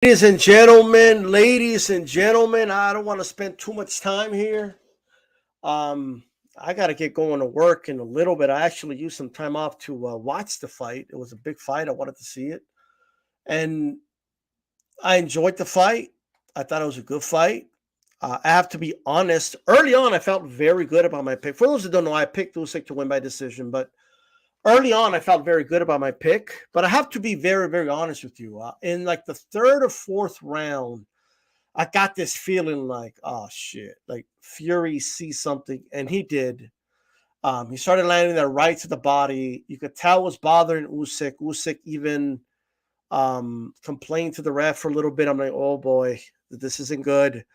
Ladies and gentlemen, I don't want to spend too much time here. Um, I got to get going to work in a little bit. I actually used some time off to watch the fight. It was a big fight. I wanted to see it, and I enjoyed the fight. I thought it was a good fight. I have to be honest. Early on, I felt very good about my pick. For those that don't know, I picked Usyk to win by decision, but early on, I felt very good about my pick. But I have to be very, very honest with you. In like the third or fourth round, I got this feeling like, oh shit, like Fury sees something, and he did. He started landing that right to the body. You could tell it was bothering Usyk. Usyk even complained to the ref for a little bit. I'm like, oh boy, this isn't good.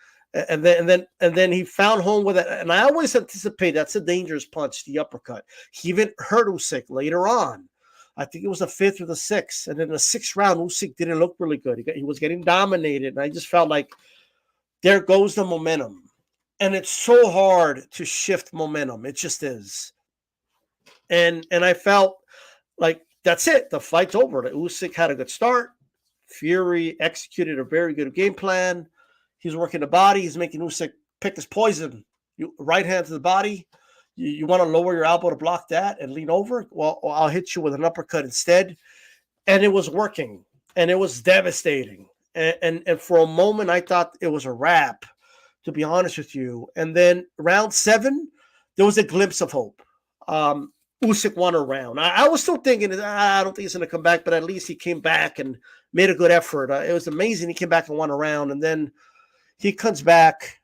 And then he found home with it. And I always anticipate that's a dangerous punch, the uppercut. He even hurt Usyk later on. I think it was the fifth or the sixth. And then the sixth round, Usyk didn't look really good. He was getting dominated. And I just felt like there goes the momentum. And it's so hard to shift momentum. It just is. And I felt like that's it. The fight's over. The Usyk had a good start. Fury executed a very good game plan. He's working the body. He's making Usyk pick his poison. Right hand to the body. You want to lower your elbow to block that and lean over? Well, I'll hit you with an uppercut instead. And it was working. And it was devastating. And for a moment, I thought it was a wrap, to be honest with you. And then round 7, there was a glimpse of hope. Usyk won a round. I was still thinking, I don't think he's going to come back, but at least he came back and made a good effort. It was amazing. He came back and won a round. And then he comes back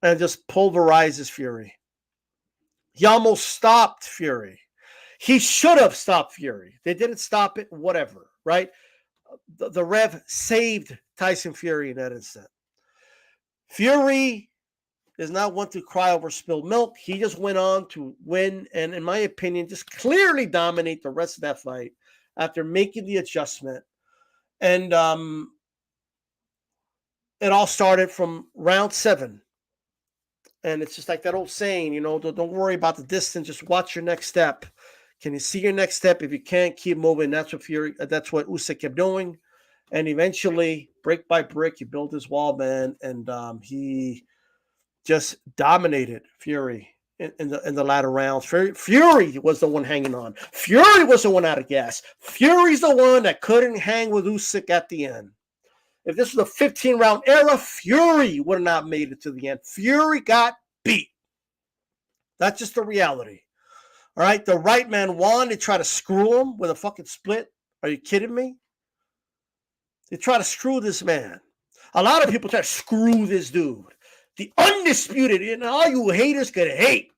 and just pulverizes Fury. He almost stopped Fury. He should have stopped Fury. They didn't stop it, whatever, right? The ref saved Tyson Fury in that instant. Fury is not one to cry over spilled milk. He just went on to win and, in my opinion, just clearly dominate the rest of that fight after making the adjustment. And it all started from round 7. And it's just like that old saying, don't worry about the distance. Just watch your next step. Can you see your next step? If you can't, keep moving. That's what Usyk kept doing. And eventually, brick by brick, he built his wall, man. And he just dominated Fury in the latter rounds. Fury was the one hanging on. Fury was the one out of gas. Fury's the one that couldn't hang with Usyk at the end. If this was a 15-round era, Fury would have not made it to the end. Fury got beat. That's just the reality. All right, the right man won. They try to screw him with a fucking split. Are you kidding me? They try to screw this man. A lot of people try to screw this dude. The undisputed, all you haters could hate.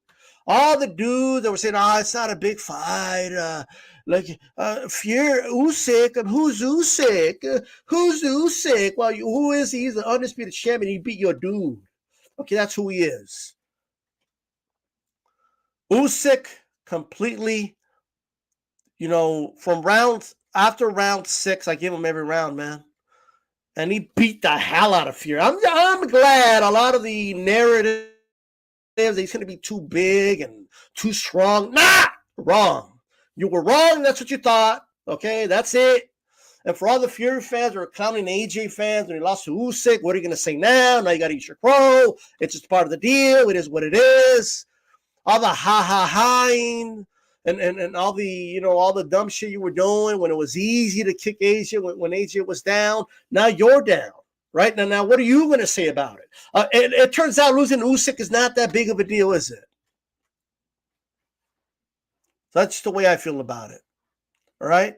All the dudes that were saying, it's not a big fight. Fury, Usyk, who's Usyk? Who's Usyk? Well, who is he? He's the undisputed champion. He beat your dude. Okay, that's who he is. Usyk completely, from after round 6, I give him every round, man. And he beat the hell out of Fury. I'm glad a lot of the narrative he's going to be too big and too strong. Nah, wrong. You were wrong. That's what you thought. Okay, that's it. And for all the Fury fans who are clowning AJ fans when he lost to Usyk, what are you going to say now? Now you got to eat your crow. It's just part of the deal. It is what it is. All the ha-ha-haing and all the, all the dumb shit you were doing when it was easy to kick AJ when AJ was down. Now you're down. Right? Now, what are you going to say about it? It turns out losing Usyk is not that big of a deal, is it? That's the way I feel about it. All right?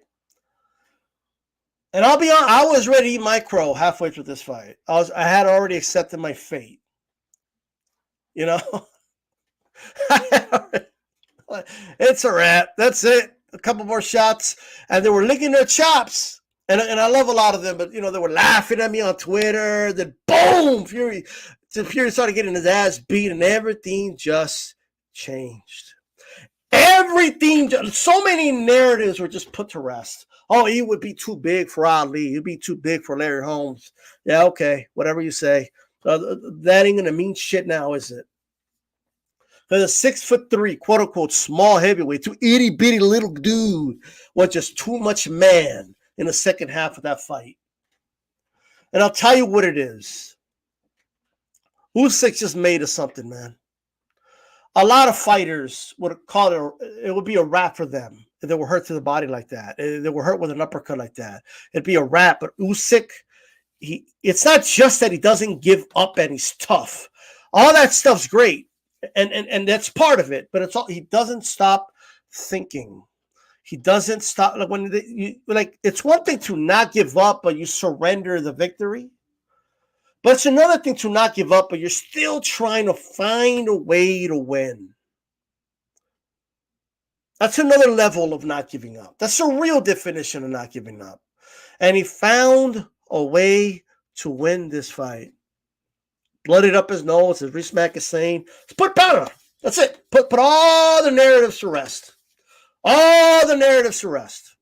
And I'll be honest, I was ready to eat my crow halfway through this fight. I had already accepted my fate. It's a wrap. That's it. A couple more shots. And they were licking their chops. And I love a lot of them, but, they were laughing at me on Twitter. Then, boom, Fury started getting his ass beat, and everything just changed. Everything, so many narratives were just put to rest. Oh, he would be too big for Ali. He'd be too big for Larry Holmes. Yeah, okay, whatever you say. That ain't going to mean shit now, is it? Because a 6'3", quote unquote, small heavyweight, too itty bitty little dude was just too much man in the second half of that fight. And I'll tell you what it is. Usyk just made us something, man. A lot of fighters would call it would be a wrap for them if they were hurt to the body like that. If they were hurt with an uppercut like that. It'd be a wrap. But Usyk, it's not just that he doesn't give up and he's tough. All that stuff's great. And that's part of it. But it's all, he doesn't stop thinking. He doesn't stop. Like it's one thing to not give up, but you surrender the victory. But it's another thing to not give up, but you're still trying to find a way to win. That's another level of not giving up. That's a real definition of not giving up. And he found a way to win this fight. Blooded up his nose, as Reese Mack is saying. Let's put powder on. That's it. Put all the narratives to rest. All the narratives to rest.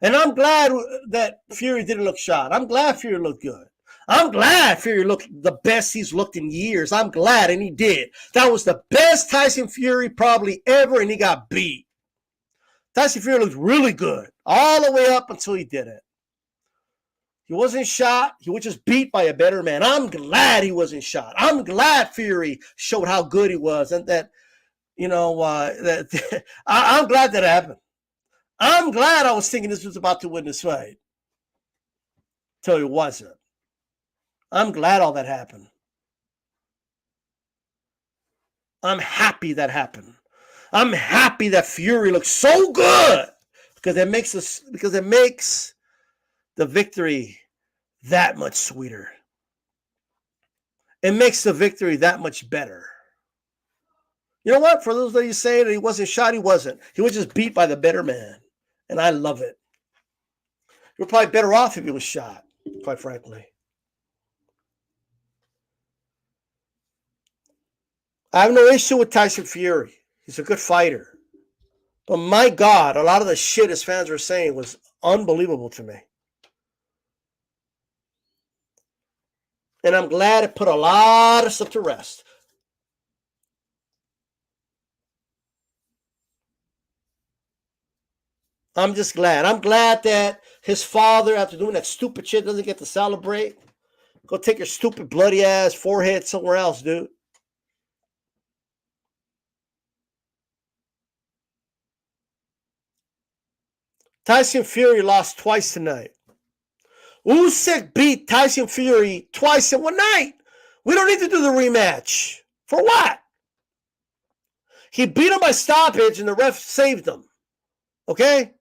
And I'm glad that Fury didn't look shot. I'm glad Fury looked good. I'm glad Fury looked the best he's looked in years. I'm glad, and he did. That was the best Tyson Fury probably ever, and he got beat. Tyson Fury looked really good all the way up until he did it. He wasn't shot. He was just beat by a better man. I'm glad he wasn't shot. I'm glad Fury showed how good he was, and that, I'm glad that happened. I'm glad I was thinking this was about to win this fight. Till it wasn't. I'm glad all that happened. I'm happy that happened. I'm happy that Fury looks so good because it makes the victory that much sweeter. It makes the victory that much better. You know what? For those of you saying that he wasn't shot, he wasn't. He was just beat by the better man. And I love it. You're probably better off if he was shot, quite frankly. I have no issue with Tyson Fury. He's a good fighter. But my God, a lot of the shit his fans were saying was unbelievable to me. And I'm glad it put a lot of stuff to rest. I'm just glad. I'm glad that his father, after doing that stupid shit, doesn't get to celebrate. Go take your stupid bloody ass forehead somewhere else, dude. Tyson Fury lost twice tonight. Usyk beat Tyson Fury twice in one night. We don't need to do the rematch. For what? He beat him by stoppage and the ref saved him. Okay?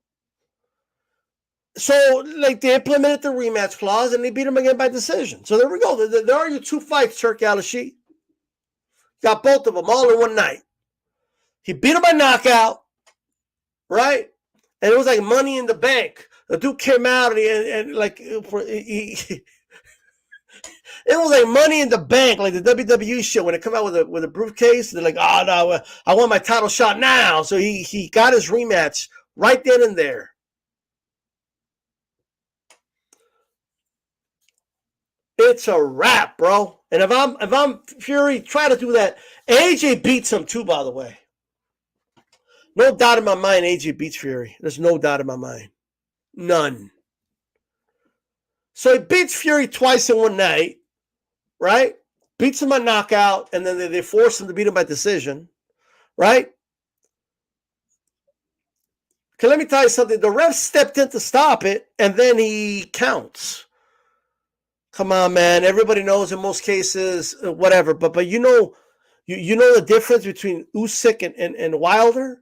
So, they implemented the rematch clause and they beat him again by decision. So there we go. There are your two fights, Turk Al-Ashi. Got both of them all in one night. He beat him by knockout, right? And it was like Money in the Bank. The dude came out it was like Money in the Bank, like the WWE shit when it come out with a briefcase. They're like, oh no, I want my title shot now. So he got his rematch right then and there. It's a wrap, bro. And if I'm Fury, try to do that. AJ beats him too, by the way. No doubt in my mind, AJ beats Fury. There's no doubt in my mind. None. So he beats Fury twice in one night, right? Beats him by knockout, and then they force him to beat him by decision, right? Okay, let me tell you something. The ref stepped in to stop it, and then he counts. Come on, man. Everybody knows in most cases, whatever. But you know the difference between Usyk and Wilder?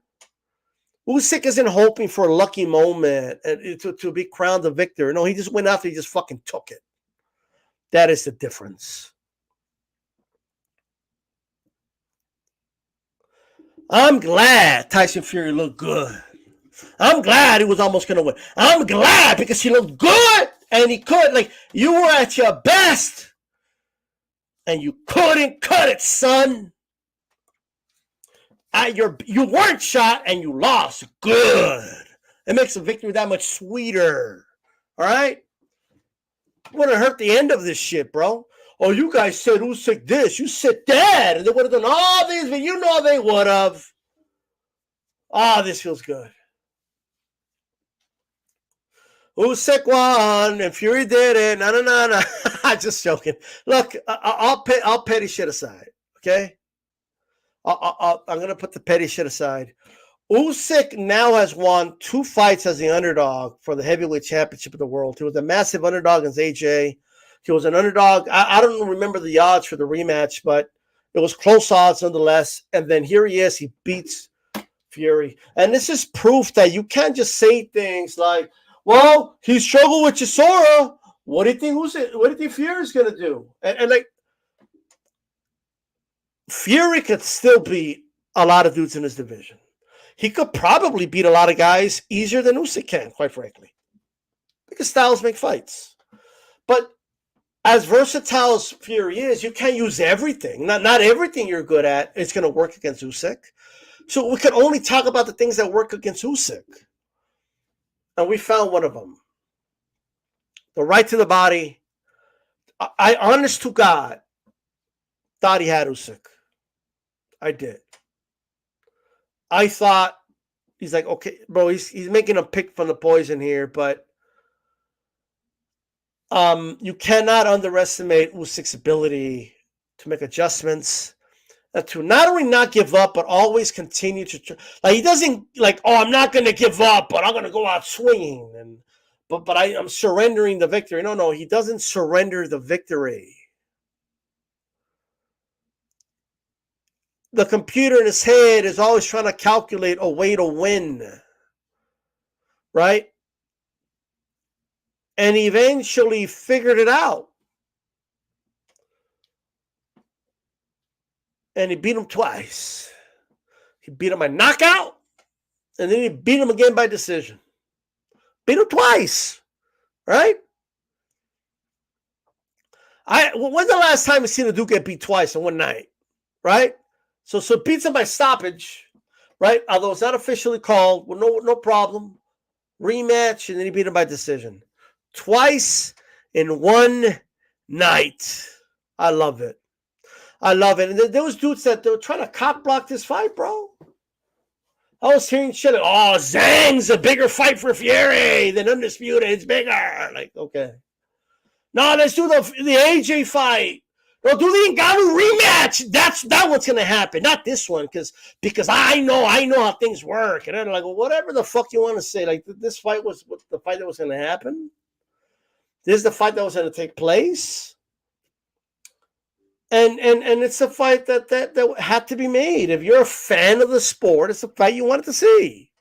Usyk isn't hoping for a lucky moment to be crowned a victor. No, he just went after, he just fucking took it. That is the difference. I'm glad Tyson Fury looked good. I'm glad he was almost going to win. I'm glad because he looked good and he could. Like, you were at your best and you couldn't cut it, son. You weren't shot and you lost. Good. It makes the victory that much sweeter. All right? Wouldn't hurt the end of this shit, bro. Oh, you guys said Usyk this. You said that. And they would have done all these, but you know they would have. Oh, this feels good. Usyk won and Fury did it. No, no, no, no. I'm just joking. Look, I'll petty shit aside. Okay, I'm gonna put the petty shit aside. Usyk now has won 2 fights as the underdog for the heavyweight championship of the world. He was a massive underdog against AJ. He was an underdog. I don't remember the odds for the rematch, but it was close odds nonetheless. And then here he is. He beats Fury. And this is proof that you can't just say things like, well, he struggled with Chisora. What do you think Fury's going to do? And like, Fury could still beat a lot of dudes in his division. He could probably beat a lot of guys easier than Usyk can, quite frankly. Because styles make fights. But as versatile as Fury is, you can't use everything. Not everything you're good at is going to work against Usyk. So we could only talk about the things that work against Usyk. And we found one of them. The right to the body. I honest to God, thought he had Usyk. I did. I thought, he's like, okay, bro, he's making a pick from the poison here, but you cannot underestimate Usyk's ability to make adjustments, to not only not give up, but always continue to like. He doesn't like, oh, I'm not going to give up, but I'm going to go out swinging, but I'm surrendering the victory. No, he doesn't surrender the victory. The computer in his head is always trying to calculate a way to win, right? And he eventually figured it out. And he beat him twice. He beat him by knockout, and then he beat him again by decision. Beat him twice, right? When's the last time you seen a dude get beat twice in one night, right? So beats him by stoppage, right? Although it's not officially called, well, no problem. Rematch, and then he beat him by decision. Twice in one night. I love it. And there was dudes that they were trying to cock block this fight, bro. I was hearing shit like, oh, Zhang's a bigger fight for Fury than Undisputed. It's bigger. Like, okay. No, let's do the AJ fight. No, do the Ngannou rematch. That's what's gonna happen, not this one, because I know how things work. And they're like, well, whatever the fuck you want to say. Like, this fight was the fight that was gonna happen. This is the fight that was gonna take place. And it's a fight that had to be made. If you're a fan of the sport, it's a fight you wanted to see.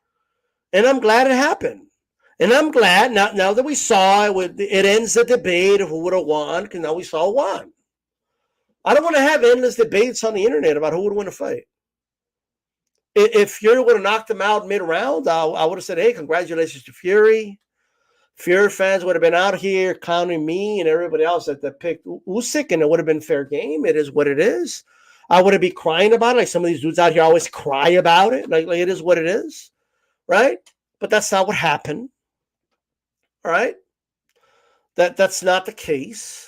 And I'm glad it happened. And I'm glad now that we saw it, it ends the debate of who would have won, because now we saw who won. I don't want to have endless debates on the internet about who would win a fight. If Fury would have knocked him out mid-round, I would have said, hey, congratulations to Fury. Fury fans would have been out here clowning me and everybody else that picked Usyk, and it would have been fair game. It is what it is. I wouldn't be crying about it. Like some of these dudes out here always cry about it. Like it is what it is, right? But that's not what happened. All right? That's not the case.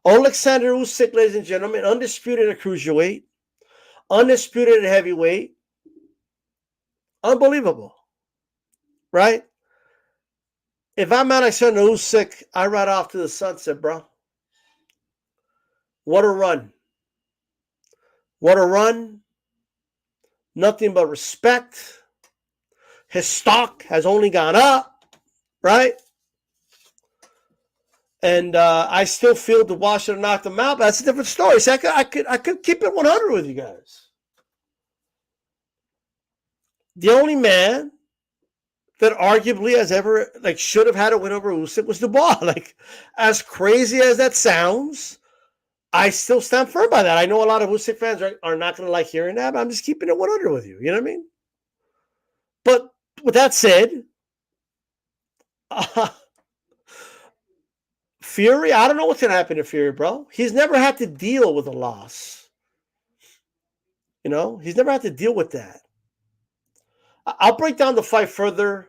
Alexander Usyk, ladies and gentlemen, undisputed at cruiserweight, undisputed at heavyweight. Unbelievable, right? If I'm Alexander Usyk, I ride off to the sunset, bro. What a run. What a run. Nothing but respect. His stock has only gone up, right? And I still feel the Washington knocked him out, but that's a different story. So I could keep it 100 with you guys. The only man that arguably has ever should have had a win over Usyk was Dubois. Like, as crazy as that sounds, I still stand firm by that. I know a lot of Usyk fans are not going to like hearing that, but I'm just keeping it 100 with you. You know what I mean? But with that said, Fury, I don't know what's going to happen to Fury, bro. He's never had to deal with a loss. You know, he's never had to deal with that. I'll break down the fight further,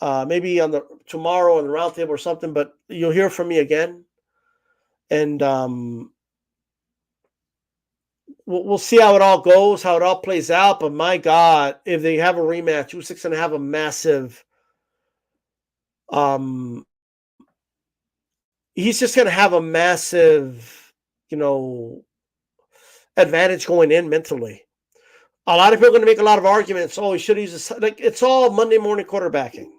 maybe on tomorrow on the roundtable or something, but you'll hear from me again. And we'll see how it all goes, how it all plays out. But my God, if they have a rematch, Usyk's going to have a massive Um, he's just going to have a massive, advantage going in mentally. A lot of people are going to make a lot of arguments. Oh, he should use like it's all Monday morning quarterbacking.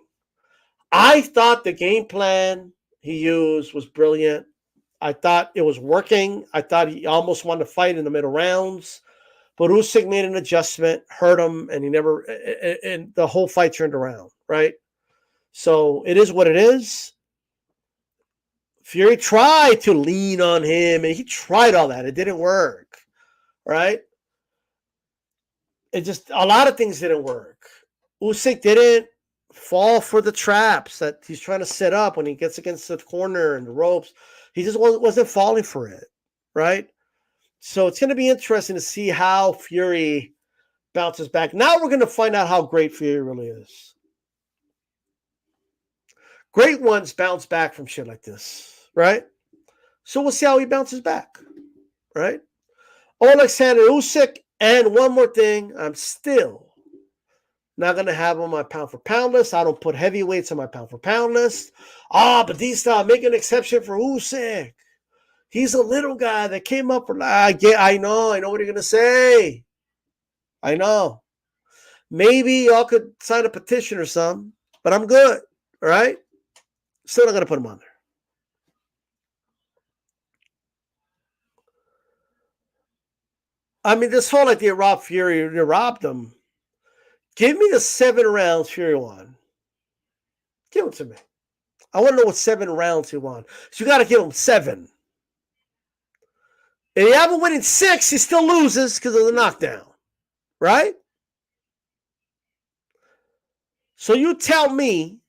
I thought the game plan he used was brilliant. I thought it was working. I thought he almost won the fight in the middle rounds, but Usyk made an adjustment, hurt him, and and the whole fight turned around, right? So it is what it is. Fury tried to lean on him, and he tried all that. It didn't work, right? It just, a lot of things didn't work. Usyk didn't fall for the traps that he's trying to set up when he gets against the corner and the ropes. He just wasn't falling for it, right? So it's going to be interesting to see how Fury bounces back. Now we're going to find out how great Fury really is. Great ones bounce back from shit like this, right? So we'll see how he bounces back, right? Alexander Usyk, and one more thing, I'm still not going to have on my pound for pound list. I don't put heavyweights on my pound for pound list. Batista, make an exception for Usyk. He's a little guy that came up. I know what you're going to say. I know. Maybe y'all could sign a petition or something, but I'm good, all right? Still not going to put him on there. I mean, this whole like they robbed Fury, they robbed him. Give me the 7 rounds Fury won. Give it to me. I want to know what 7 rounds he won. So you got to give him 7. And you have him winning 6, he still loses because of the knockdown. Right? So you tell me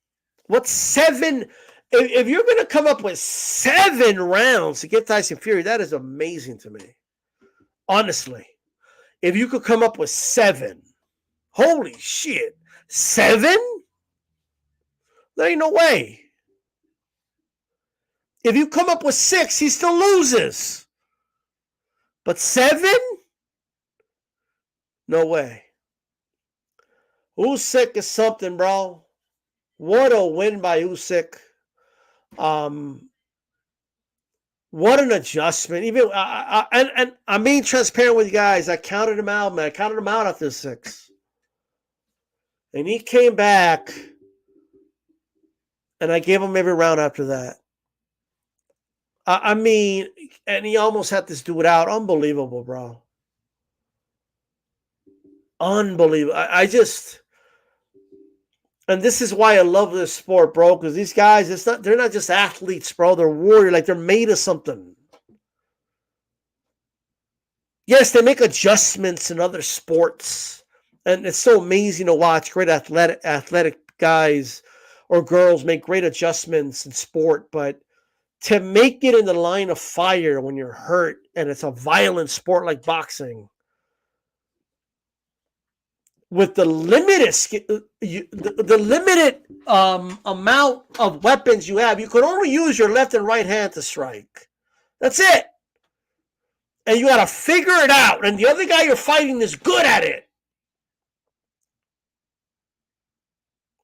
what 7... If you're going to come up with 7 rounds to get Tyson Fury, that is amazing to me. Honestly. If you could come up with 7. Holy shit. 7? There ain't no way. If you come up with 6, he still loses. But 7? No way. Usyk is something, bro. What a win by Usyk. What an adjustment. Even and I'm being transparent with you guys. I counted him out, man. I counted him out after 6. And he came back, and I gave him every round after that. I mean, and he almost had this dude out. Unbelievable, bro. Unbelievable. I just... And this is why I love this sport, bro, because these guys, they're not just athletes, bro. They're warriors. Like, they're made of something. Yes, they make adjustments in other sports. And it's so amazing to watch great athletic guys or girls make great adjustments in sport. But to make it in the line of fire when you're hurt and it's a violent sport like boxing, with the limited amount of weapons you have, you can only use your left and right hand to strike. That's it. And you got to figure it out. And the other guy you're fighting is good at it.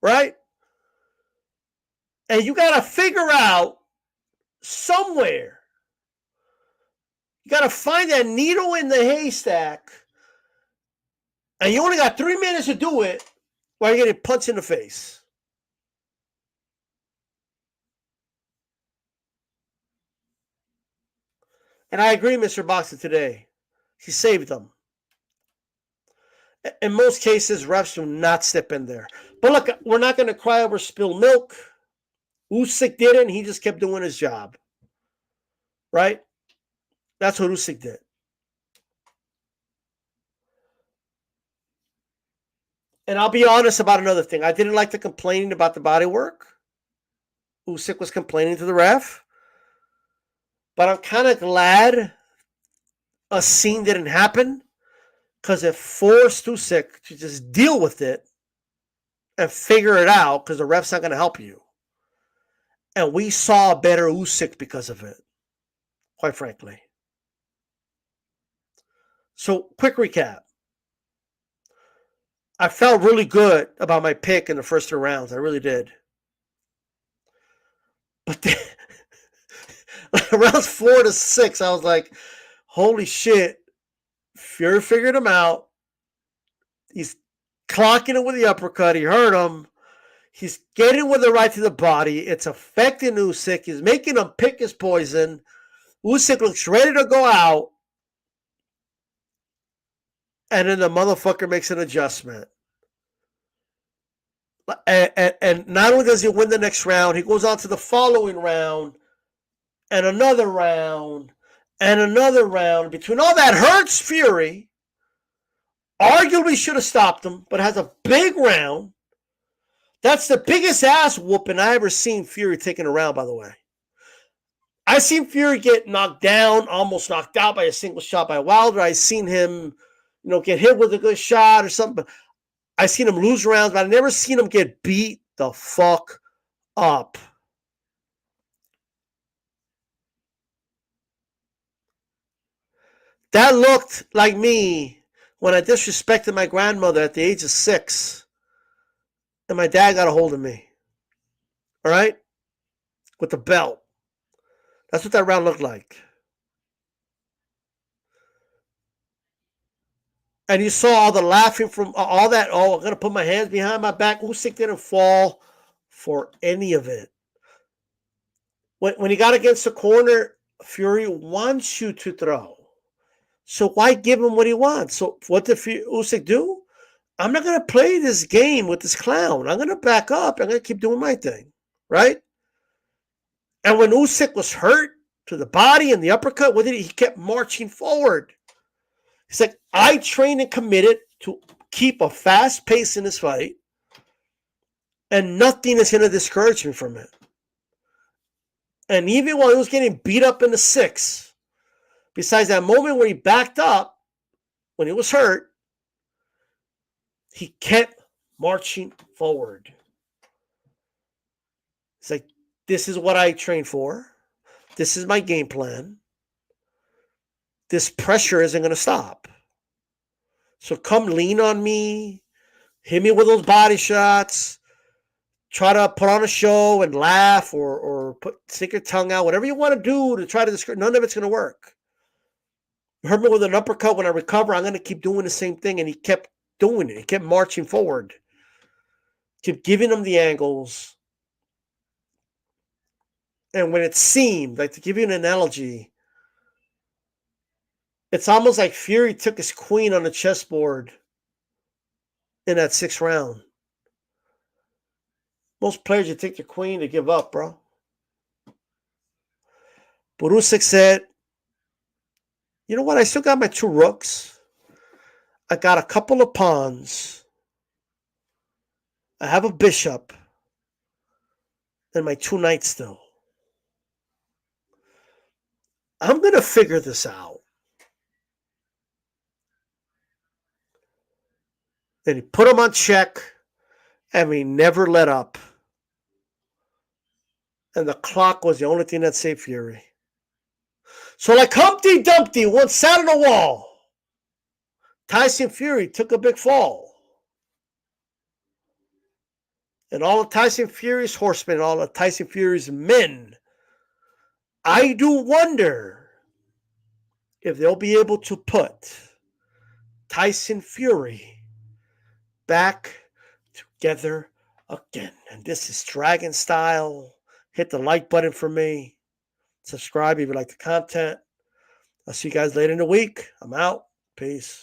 Right? And you got to figure out somewhere. You got to find that needle in the haystack. And you only got 3 minutes to do it while you're getting punched in the face. And I agree, Mr. Boxer, today. He saved them. In most cases, refs do not step in there. But look, we're not going to cry over spilled milk. Usyk didn't. He just kept doing his job. Right? That's what Usyk did. And I'll be honest about another thing. I didn't like the complaining about the body work. Usyk was complaining to the ref. But I'm kind of glad a scene didn't happen, because it forced Usyk to just deal with it and figure it out, because the ref's not going to help you. And we saw a better Usyk because of it, quite frankly. So, quick recap. I felt really good about my pick in the first 2 rounds. I really did. But then, rounds 4 to 6, I was like, holy shit. Fury figured him out. He's clocking it with the uppercut. He hurt him. He's getting with the right to the body. It's affecting Usyk. He's making him pick his poison. Usyk looks ready to go out. And then the motherfucker makes an adjustment. And not only does he win the next round, he goes on to the following round, and another round, and another round. Between all that, hurts Fury. Arguably should have stopped him, but has a big round. That's the biggest ass whooping I ever seen Fury taking a round, by the way. I seen Fury get knocked down, almost knocked out by a single shot by Wilder. I seen him, get hit with a good shot or something. I seen him lose rounds, but I never seen him get beat the fuck up. That looked like me when I disrespected my grandmother at the age of 6, and my dad got a hold of me. All right? With the belt. That's what that round looked like. And you saw all the laughing from all that. Oh, I'm going to put my hands behind my back. Usyk didn't fall for any of it. When he got against the corner, Fury wants you to throw. So why give him what he wants? So what did Usyk do? I'm not going to play this game with this clown. I'm going to back up. I'm going to keep doing my thing. Right? And when Usyk was hurt to the body and the uppercut, what did he kept marching forward. He's like, I trained and committed to keep a fast pace in this fight, and nothing is going to discourage me from it. And even while he was getting beat up in the 6th, besides that moment where he backed up when he was hurt, he kept marching forward. It's like, this is what I trained for. This is my game plan. This pressure isn't going to stop. So come lean on me, hit me with those body shots, try to put on a show and laugh or stick your tongue out, whatever you want to do to try to discourage. None of it's going to work. You hurt me with an uppercut. When I recover, I'm going to keep doing the same thing. And he kept doing it. He kept marching forward. Kept giving him the angles. And when it seemed, like, to give you an analogy, it's almost like Fury took his queen on the chessboard in that 6th round. Most players, you take your queen to give up, bro. But Usyk said, you know what? I still got my 2 rooks. I got a couple of pawns. I have a bishop. And my 2 knights still. I'm going to figure this out. Then he put him on check, and he never let up. And the clock was the only thing that saved Fury. So like Humpty Dumpty once sat on a wall, Tyson Fury took a big fall. And all of Tyson Fury's horsemen, all of Tyson Fury's men, I do wonder if they'll be able to put Tyson Fury back together again. And this is Dragon Style. Hit the like button for me. Subscribe if you like the content. I'll see you guys later in the week. I'm out. Peace.